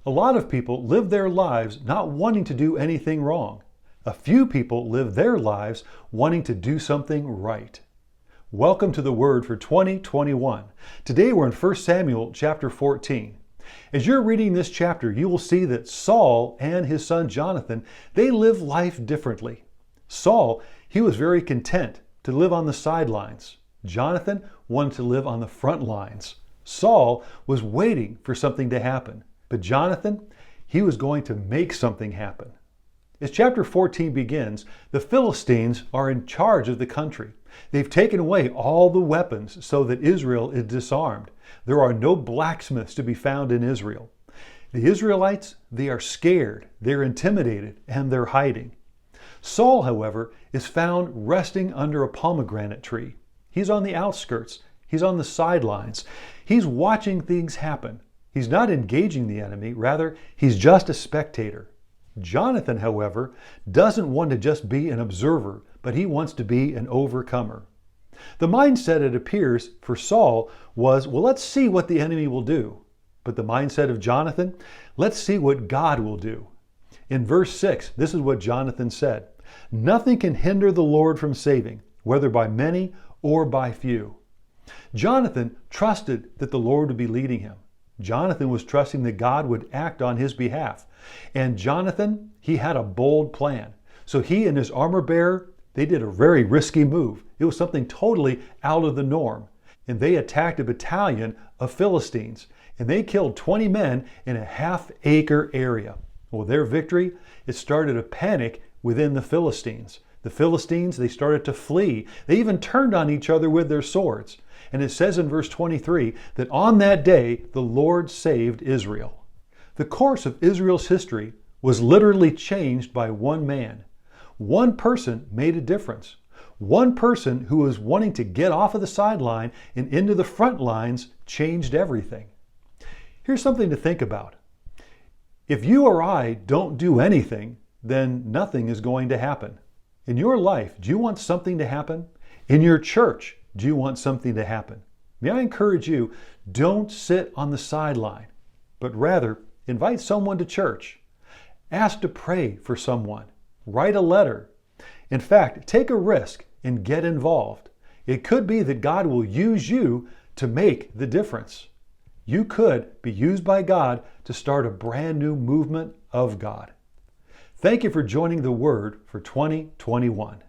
A lot of people live their lives not wanting to do anything wrong. A few people live their lives wanting to do something right. Welcome to the Word for 2021. Today we're in 1 Samuel chapter 14. As you're reading this chapter, you will see that Saul and his son Jonathan, they live life differently. Saul, he was very content to live on the sidelines. Jonathan wanted to live on the front lines. Saul was waiting for something to happen. But Jonathan, he was going to make something happen. As chapter 14 begins, the Philistines are in charge of the country. They've taken away all the weapons so that Israel is disarmed. There are no blacksmiths to be found in Israel. The Israelites, they are scared, they're intimidated, and they're hiding. Saul, however, is found resting under a pomegranate tree. He's on the outskirts. He's on the sidelines. He's watching things happen. He's not engaging the enemy, rather, he's just a spectator. Jonathan, however, doesn't want to just be an observer, but he wants to be an overcomer. The mindset, it appears, for Saul was, well, let's see what the enemy will do. But the mindset of Jonathan, let's see what God will do. In verse 6, this is what Jonathan said, "Nothing can hinder the Lord from saving, whether by many or by few." Jonathan trusted that the Lord would be leading him. Jonathan was trusting that God would act on his behalf. And Jonathan, he had a bold plan. So he and his armor bearer, they did a very risky move. It was something totally out of the norm. And they attacked a battalion of Philistines. And they killed 20 men in a half-acre area. Well, their victory, it started a panic within the Philistines. The Philistines, they started to flee. They even turned on each other with their swords. And it says in verse 23 that on that day, the Lord saved Israel. The course of Israel's history was literally changed by one man. One person made a difference. One person who was wanting to get off of the sideline and into the front lines changed everything. Here's something to think about. If you or I don't do anything, then nothing is going to happen. In your life, do you want something to happen? In your church, do you want something to happen? May I encourage you, don't sit on the sideline, but rather invite someone to church. Ask to pray for someone. Write a letter. In fact, take a risk and get involved. It could be that God will use you to make the difference. You could be used by God to start a brand new movement of God. Thank you for joining the Word for 2021.